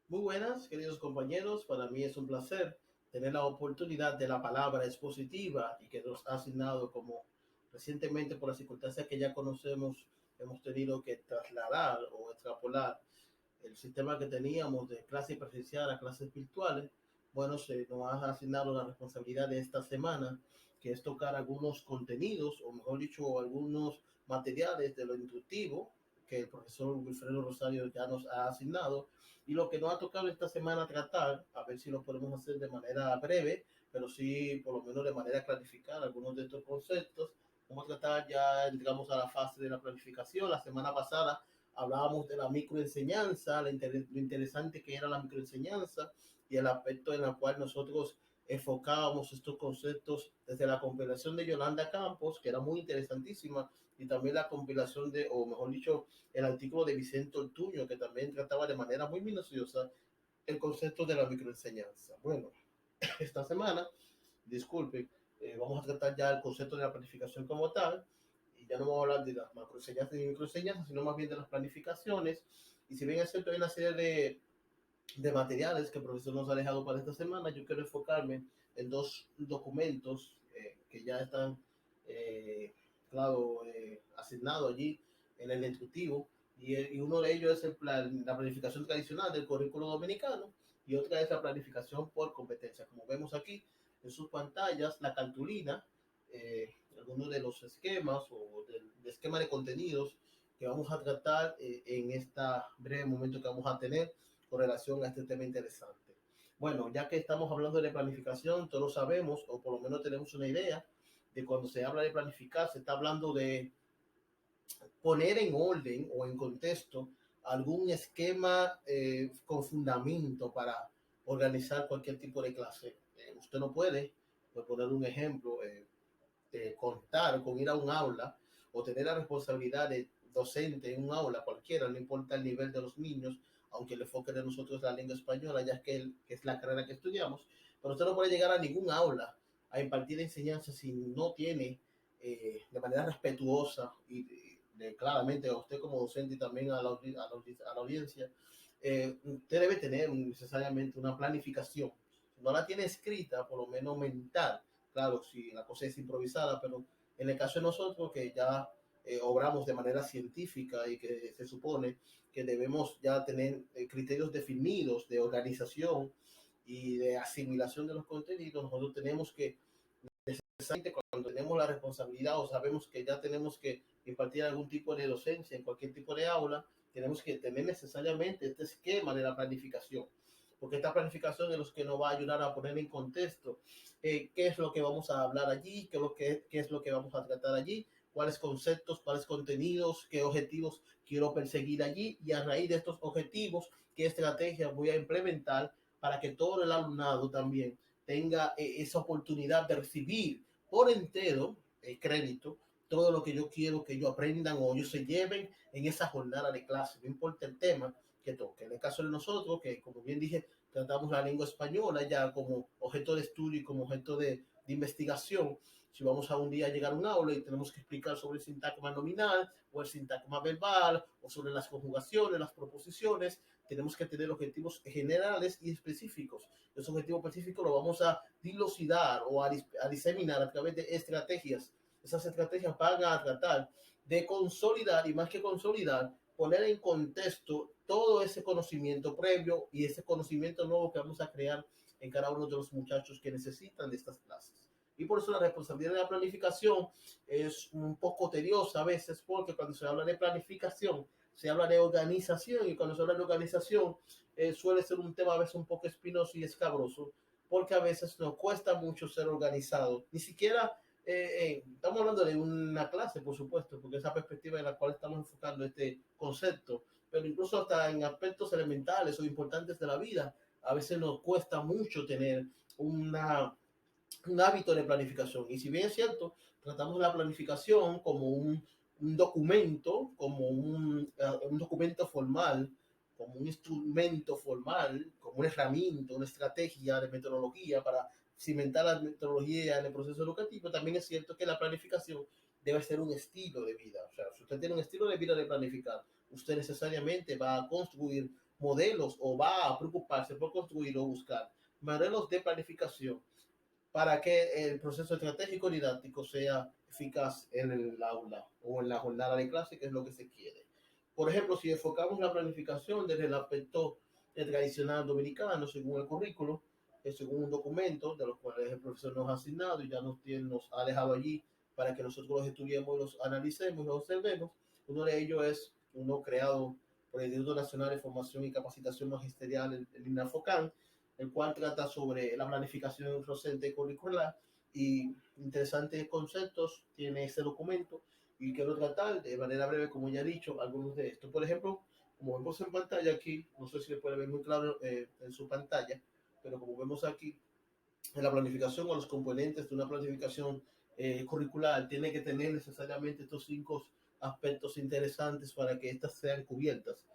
Muy buenas, queridos compañeros. Para mí es un placer tener la oportunidad de la palabra expositiva y que nos ha asignado como recientemente por las circunstancias que ya conocemos, hemos tenido que trasladar o extrapolar el sistema que teníamos de clase presencial a clases virtuales. Bueno, se nos ha asignado la responsabilidad de esta semana, que es tocar algunos contenidos, o mejor dicho, algunos materiales de lo instructivo que el profesor Wilfredo Rosario ya nos ha asignado. Y lo que nos ha tocado esta semana tratar, a ver si lo podemos hacer de manera breve, pero sí por lo menos de manera clarificada algunos de estos conceptos. Vamos a tratar ya, digamos, a la fase de la planificación. La semana pasada hablábamos de la microenseñanza, lo interesante que era la microenseñanza y el aspecto en el cual nosotros enfocábamos estos conceptos desde la compilación de Yolanda Campos, que era muy interesantísima, y también la compilación de, o mejor dicho, el artículo de Vicente Ortuño, que también trataba de manera muy minuciosa el concepto de la microenseñanza. Bueno, esta semana, disculpe, vamos a tratar ya el concepto de la planificación como tal, y ya no vamos a hablar de las macroenseñanzas y microenseñanzas, sino más bien de las planificaciones. Y si bien es cierto, hay una serie de materiales que el profesor nos ha dejado para esta semana, yo quiero enfocarme en dos documentos que ya están, eh, claro, asignados allí en el instructivo. Y uno de ellos es la planificación tradicional del currículo dominicano y otra es la planificación por competencia. Como vemos aquí en sus pantallas, la cartulina, algunos de los esquemas o del esquema de contenidos que vamos a tratar en esta breve momento que vamos a tener con relación a este tema interesante. Bueno, ya que estamos hablando de planificación, todos sabemos, o por lo menos tenemos una idea, de cuando se habla de planificar, se está hablando de poner en orden o en contexto algún esquema con fundamento para organizar cualquier tipo de clase. Usted no puede, por poner un ejemplo, contar con ir a un aula o tener la responsabilidad de docente en un aula cualquiera, no importa el nivel de los niños, aunque el enfoque de nosotros es la lengua española, ya que es la carrera que estudiamos, pero usted no puede llegar a ningún aula a impartir enseñanza si no tiene de manera respetuosa y claramente a usted como docente y también a la audiencia, usted debe tener necesariamente una planificación. Si no la tiene escrita, por lo menos mental, claro, si la cosa es improvisada, pero en el caso de nosotros que ya obramos de manera científica y que se supone que debemos ya tener criterios definidos de organización y de asimilación de los contenidos, nosotros tenemos que, necesariamente cuando tenemos la responsabilidad o sabemos que ya tenemos que impartir algún tipo de docencia en cualquier tipo de aula, tenemos que tener necesariamente este esquema de la planificación, porque esta planificación es lo que nos va a ayudar a poner en contexto qué es lo que vamos a hablar allí, qué es lo que vamos a tratar allí, cuáles conceptos, cuáles contenidos, qué objetivos quiero perseguir allí y a raíz de estos objetivos, qué estrategias voy a implementar para que todo el alumnado también tenga esa oportunidad de recibir por entero el crédito, todo lo que yo quiero que ellos aprendan o ellos se lleven en esa jornada de clase, no importa el tema que toque. En el caso de nosotros, que como bien dije, tratamos la lengua española ya como objeto de estudio y como objeto de investigación. Si vamos a un día a llegar a un aula y tenemos que explicar sobre el sintagma nominal o el sintagma verbal o sobre las conjugaciones, las proposiciones, tenemos que tener objetivos generales y específicos. Esos objetivos específicos los vamos a dilucidar o a diseminar a través de estrategias. Esas estrategias van a tratar de consolidar y más que consolidar, poner en contexto todo ese conocimiento previo y ese conocimiento nuevo que vamos a crear en cada uno de los muchachos que necesitan de estas clases. Y por eso la responsabilidad de la planificación es un poco tediosa a veces, porque cuando se habla de planificación, se habla de organización, y cuando se habla de organización, suele ser un tema a veces un poco espinoso y escabroso, porque a veces nos cuesta mucho ser organizado. Ni siquiera estamos hablando de una clase, por supuesto, porque esa perspectiva en la cual estamos enfocando este concepto, pero incluso hasta en aspectos elementales o importantes de la vida, a veces nos cuesta mucho tener una, un hábito de planificación. Y si bien es cierto, tratamos la planificación como un documento, como un documento formal, como un instrumento formal, como una herramienta, una estrategia de metodología para cimentar la metodología en el proceso educativo, también es cierto que la planificación debe ser un estilo de vida. O sea, si usted tiene un estilo de vida de planificar, usted necesariamente va a construir modelos o va a preocuparse por construir o buscar modelos de planificación para que el proceso estratégico didáctico sea eficaz en el aula o en la jornada de clase, que es lo que se quiere. Por ejemplo, si enfocamos la planificación desde el aspecto tradicional dominicano, según el currículo, según un documento de los cuales el profesor nos ha asignado y ya nos ha dejado allí para que nosotros los estudiemos, los analicemos, los observemos. Uno de ellos es uno creado por el Instituto Nacional de Formación y Capacitación Magisterial, el INAFOCAN, el cual trata sobre la planificación docente curricular y interesantes conceptos tiene este documento y quiero tratar de manera breve, como ya he dicho, algunos de estos. Por ejemplo, como vemos en pantalla aquí, no sé si se puede ver muy claro en su pantalla, pero como vemos aquí, en la planificación o los componentes de una planificación curricular tiene que tener necesariamente estos 5 aspectos interesantes para que éstas sean cubiertas.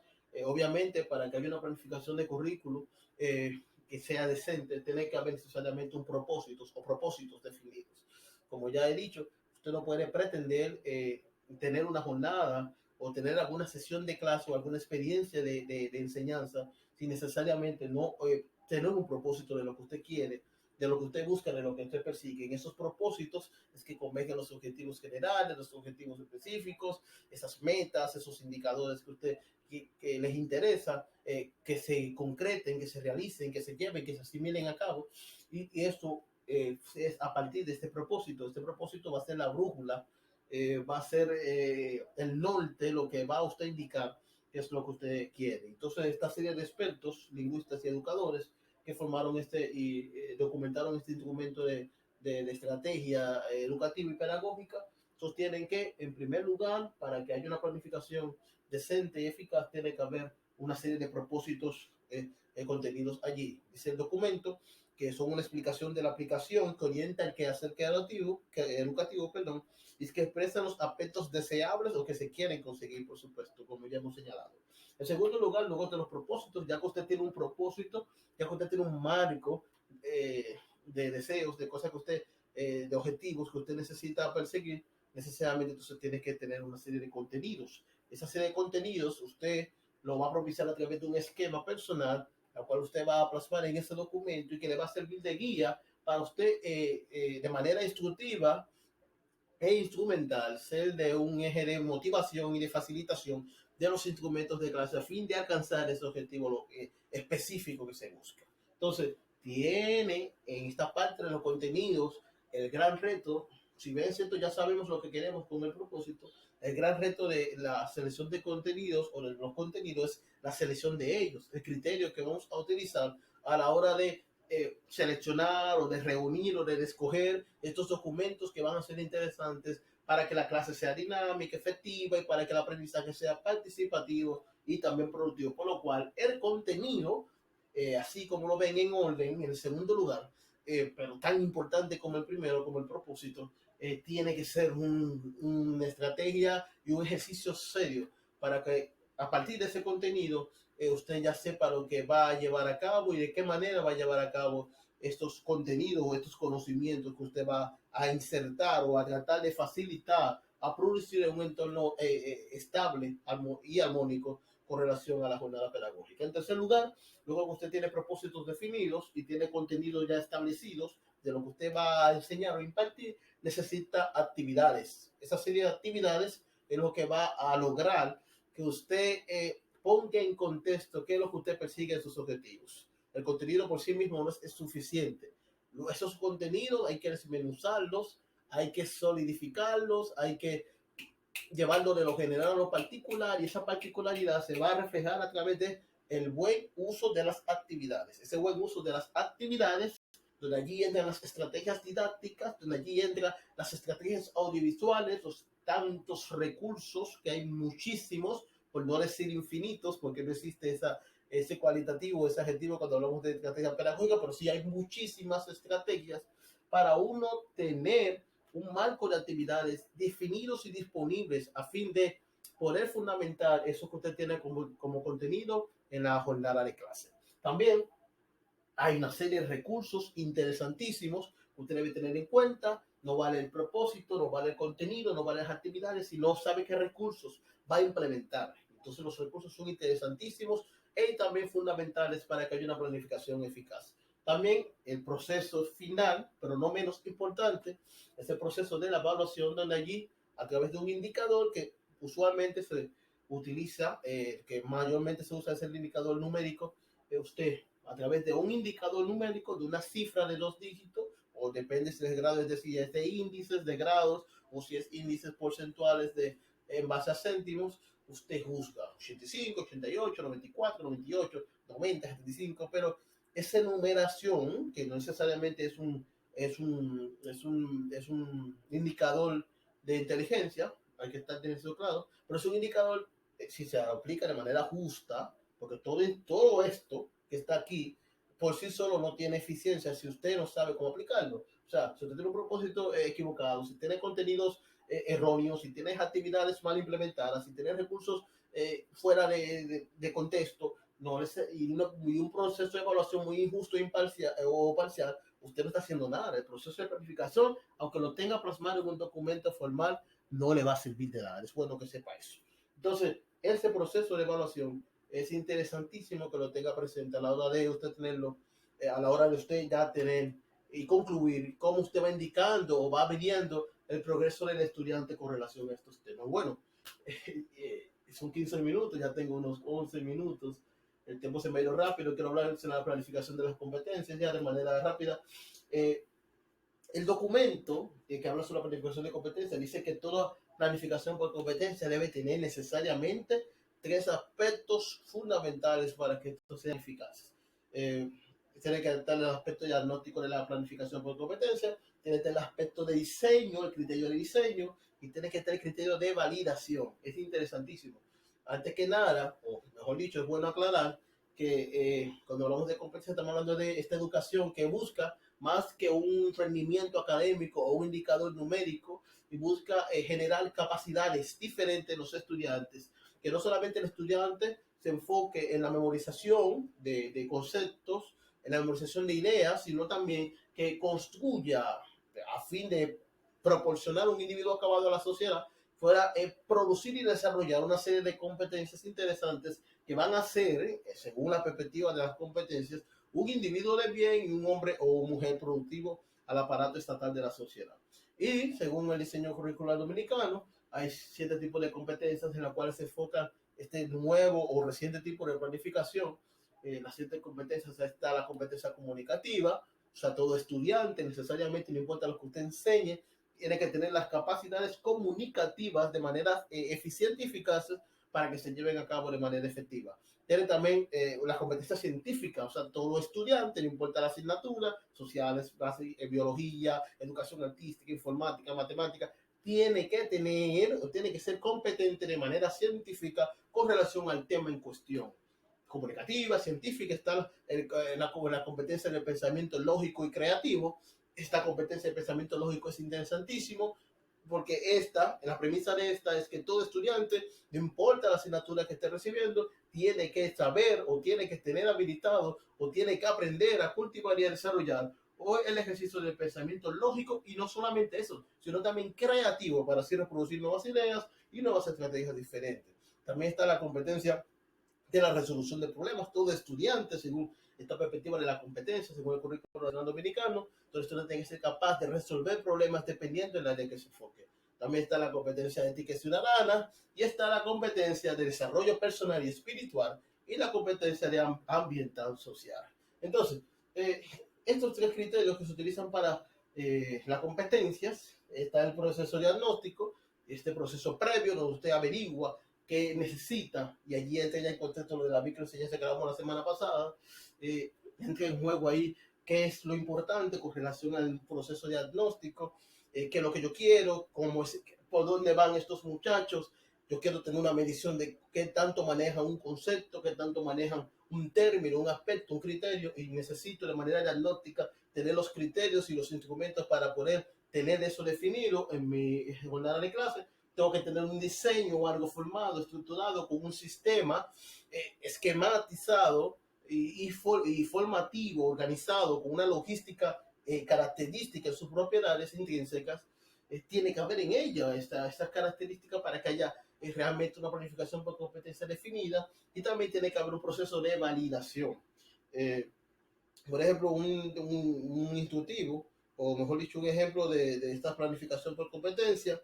Obviamente, para que haya una planificación de currículo que sea decente, tiene que haber necesariamente un propósito o propósitos definidos. Como ya he dicho, usted no puede pretender tener una jornada o tener alguna sesión de clase o alguna experiencia de enseñanza sin necesariamente no tener un propósito de lo que usted quiere, de lo que usted busca, de lo que usted persigue. En esos propósitos es que convengan los objetivos generales, los objetivos específicos, esas metas, esos indicadores que usted que les interesa, que se concreten, que se realicen, que se lleven, que se asimilen a cabo. Y esto es a partir de este propósito. Este propósito va a ser la brújula, va a ser el norte, lo que va a usted indicar qué es lo que usted quiere. Entonces, esta serie de expertos, lingüistas y educadores que formaron y documentaron este instrumento de estrategia educativa y pedagógica, sostienen que, en primer lugar, para que haya una planificación decente y eficaz, tiene que haber una serie de propósitos contenidos allí. Dice el documento que son una explicación de la aplicación que orienta el quehacer educativo, perdón, y es que expresan los aspectos deseables o que se quieren conseguir, por supuesto, como ya hemos señalado. En segundo lugar, luego de los propósitos, ya que usted tiene un propósito, ya que usted tiene un marco de deseos, de cosas que usted, de objetivos que usted necesita perseguir, necesariamente entonces tiene que tener una serie de contenidos. Esa serie de contenidos usted lo va a propiciar a través de un esquema personal, al cual usted va a plasmar en ese documento y que le va a servir de guía para usted de manera instructiva e instrumental ser de un eje de motivación y de facilitación de los instrumentos de clase a fin de alcanzar ese objetivo específico que se busca. Entonces, tiene en esta parte de los contenidos el gran reto, si bien es cierto, ya sabemos lo que queremos con el propósito, el gran reto de la selección de contenidos o de los contenidos es la selección de ellos, el criterio que vamos a utilizar a la hora de seleccionar o de reunir o de escoger estos documentos que van a ser interesantes para que la clase sea dinámica, efectiva y para que el aprendizaje sea participativo y también productivo. Por lo cual, el contenido, así como lo ven en orden, en el segundo lugar, pero tan importante como el primero, como el propósito, tiene que ser una estrategia y un ejercicio serio para que a partir de ese contenido usted ya sepa lo que va a llevar a cabo y de qué manera va a llevar a cabo estos contenidos o estos conocimientos que usted va a insertar o a tratar de facilitar a producir en un entorno estable y armónico con relación a la jornada pedagógica. En tercer lugar, luego que usted tiene propósitos definidos y tiene contenidos ya establecidos de lo que usted va a enseñar o impartir, necesita actividades. Esa serie de actividades es lo que va a lograr que usted ponga en contexto qué es lo que usted persigue en sus objetivos. El contenido por sí mismo no es suficiente. Esos contenidos hay que desmenuzarlos, hay que solidificarlos, hay que llevarlo de lo general a lo particular y esa particularidad se va a reflejar a través de el buen uso de las actividades. Ese buen uso de las actividades, donde allí entran las estrategias didácticas, donde allí entran las estrategias audiovisuales, los tantos recursos, que hay muchísimos, por no decir infinitos, porque no existe ese cualitativo, ese adjetivo cuando hablamos de estrategia pedagógica, pero sí hay muchísimas estrategias para uno tener un marco de actividades definidos y disponibles a fin de poder fundamentar eso que usted tiene como contenido en la jornada de clase. También hay una serie de recursos interesantísimos que usted debe tener en cuenta. No vale el propósito, no vale el contenido, no vale las actividades, si no sabe qué recursos va a implementar. Entonces los recursos son interesantísimos y también fundamentales para que haya una planificación eficaz. También el proceso final, pero no menos importante, es el proceso de la evaluación, donde allí, a través de un indicador que usualmente se utiliza, que mayormente se usa es el indicador numérico, usted a través de un indicador numérico, de una cifra de 2 dígitos, o depende si es grado, es decir, es de índices, de grados, o si es índices porcentuales en base a céntimos, usted juzga 85, 88, 94, 98, 90, 75, pero esa numeración, que no necesariamente es un indicador de inteligencia, hay que estar teniendo claro, pero es un indicador, si se aplica de manera justa, porque todo esto que está aquí por sí solo no tiene eficiencia si usted no sabe cómo aplicarlo. O sea, si usted tiene un propósito equivocado, si tiene contenidos erróneos, si tienes actividades mal implementadas, si tienes recursos fuera de contexto, no y un proceso de evaluación muy injusto imparcial, o parcial, usted no está haciendo nada. El proceso de planificación, aunque lo tenga plasmado en un documento formal, no le va a servir de nada. Es bueno que sepa eso. Entonces, ese proceso de evaluación es interesantísimo que lo tenga presente a la hora de usted tenerlo, a la hora de usted ya tener y concluir cómo usted va indicando o va midiendo el progreso del estudiante con relación a estos temas. Bueno, son 15 minutos, ya tengo unos 11 minutos. El tiempo se me ha ido rápido. Quiero hablar de la planificación de las competencias ya de manera rápida. El documento que habla sobre la planificación de competencias dice que toda planificación por competencia debe tener necesariamente 3 aspectos fundamentales para que esto sea eficaz. Tiene que estar el aspecto diagnóstico de la planificación por competencia, tiene que estar el aspecto de diseño, el criterio de diseño, y tiene que estar el criterio de validación. Es interesantísimo. Antes que nada, o mejor dicho, es bueno aclarar que cuando hablamos de competencia estamos hablando de esta educación que busca más que un rendimiento académico o un indicador numérico, y busca generar capacidades diferentes en los estudiantes, que no solamente el estudiante se enfoque en la memorización de conceptos, en la memorización de ideas, sino también que construya a fin de proporcionar un individuo acabado a la sociedad, fuera producir y desarrollar una serie de competencias interesantes que van a ser, según la perspectiva de las competencias, un individuo de bien y un hombre o mujer productivo al aparato estatal de la sociedad. Y según el diseño curricular dominicano, hay 7 tipos de competencias en las cuales se enfoca este nuevo o reciente tipo de planificación. Las 7 competencias, está la competencia comunicativa, o sea, todo estudiante necesariamente, no importa lo que usted enseñe, tiene que tener las capacidades comunicativas de manera eficiente y eficaz para que se lleven a cabo de manera efectiva. Tiene también las competencias científicas, o sea, todo estudiante, no importa la asignatura, sociales, biología, educación artística, informática, matemática, tiene que tener o tiene que ser competente de manera científica con relación al tema en cuestión. Comunicativa, científica, está la competencia del pensamiento lógico y creativo. Esta competencia de pensamiento lógico es interesantísimo, porque la premisa de esta es que todo estudiante, no importa la asignatura que esté recibiendo, tiene que saber o tiene que tener habilitado o tiene que aprender a cultivar y a desarrollar o el ejercicio del pensamiento lógico, y no solamente eso, sino también creativo, para así reproducir nuevas ideas y nuevas estrategias diferentes. También está la competencia de la resolución de problemas. Todo estudiante, según esta perspectiva de la competencia, según el currículo nacional dominicano, todo estudiante tiene que ser capaz de resolver problemas dependiendo de la área que se enfoque. También está la competencia de ética ciudadana, y está la competencia de desarrollo personal y espiritual, y la competencia de ambiental social. Entonces, estos 3 criterios que se utilizan para las competencias, está el proceso diagnóstico, este proceso previo donde usted averigua que necesita, y allí entra ya el contexto de la microenseñanza que hablamos la semana pasada, entra en juego ahí qué es lo importante con relación al proceso diagnóstico, qué es lo que yo quiero, cómo es, por dónde van estos muchachos. Yo quiero tener una medición de qué tanto manejan un concepto, qué tanto manejan un término, un aspecto, un criterio, y necesito de manera diagnóstica tener los criterios y los instrumentos para poder tener eso definido en mi jornada de clase. Tengo que tener un diseño o algo formado, estructurado, con un sistema esquematizado y formativo, organizado, con una logística característica en sus propiedades intrínsecas. Tiene que haber en ella estas características para que haya realmente una planificación por competencia definida, y también tiene que haber un proceso de validación. Eh, por ejemplo, un instructivo, o mejor dicho, un ejemplo de esta planificación por competencia,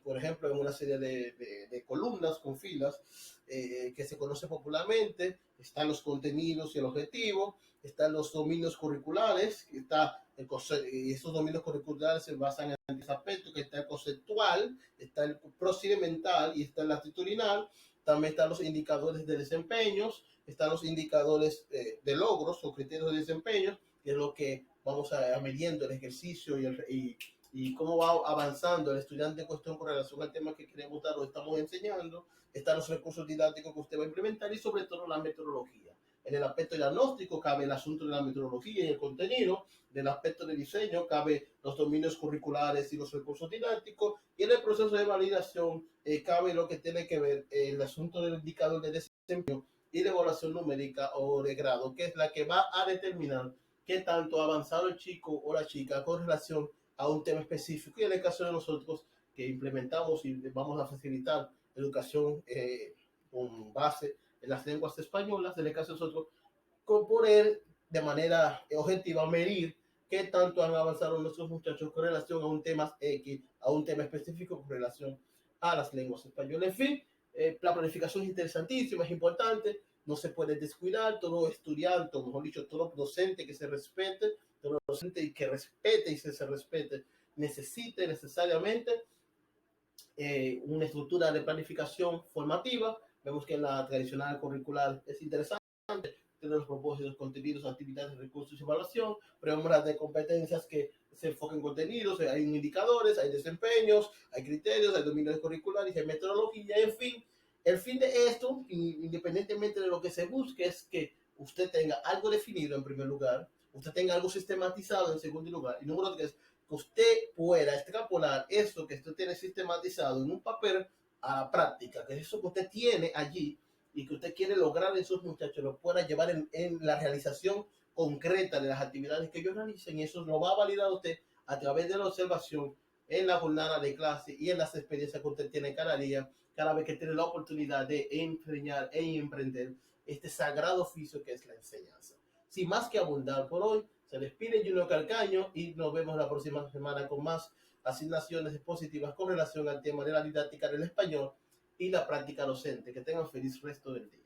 por ejemplo, en una serie de columnas con filas, que se conoce popularmente, están los contenidos y el objetivo, están los dominios curriculares, y esos dominios curriculares se basan en tres aspectos, que está el conceptual, está el procedimental y está el actitudinal. También están los indicadores de desempeños, están los indicadores de logros o criterios de desempeño, que es lo que vamos a midiendo el ejercicio y cómo va avanzando el estudiante en cuestión con relación al tema que queremos dar o estamos enseñando. Están los recursos didácticos que usted va a implementar y sobre todo la metodología. En el aspecto diagnóstico cabe el asunto de la metodología y el contenido. Del aspecto de diseño cabe los dominios curriculares y los recursos didácticos. Y en el proceso de validación cabe lo que tiene que ver el asunto del indicador de desempeño y de evaluación numérica o de grado, que es la que va a determinar qué tanto ha avanzado el chico o la chica con relación a un tema específico. Y en el caso de nosotros, que implementamos y vamos a facilitar educación con base en las lenguas españolas, en el caso de nosotros, con poder de manera objetiva medir qué tanto han avanzado nuestros muchachos con relación a un tema X, a un tema específico con relación a las lenguas españolas. En fin, la planificación es interesantísima, es importante, no se puede descuidar. Todo estudiante, o mejor dicho, todo docente que se respete, todo docente que respete y se respete, necesite necesariamente una estructura de planificación formativa. Vemos que en la tradicional curricular es interesante tener los propósitos, contenidos, actividades, recursos y evaluación, pero vemos las de competencias que se enfocan en contenidos, hay indicadores, hay desempeños, hay criterios, hay dominios curriculares, hay metodología, en fin. El fin de esto, independientemente de lo que se busque, es que usted tenga algo definido en primer lugar, usted tenga algo sistematizado en segundo lugar, y número tres, que usted pueda extrapolar esto que usted tiene sistematizado en un papel a la práctica, que eso que usted tiene allí y que usted quiere lograr en sus muchachos lo pueda llevar en la realización concreta de las actividades que ellos realicen, y eso lo va a validar usted a través de la observación en la jornada de clase y en las experiencias que usted tiene cada día, cada vez que tiene la oportunidad de enseñar e emprender este sagrado oficio que es la enseñanza. Sin más que abundar por hoy, se despide Junior Calcaño y nos vemos la próxima semana con más asignaciones positivas con relación al tema de la didáctica del español y la práctica docente. Que tengan feliz resto del día.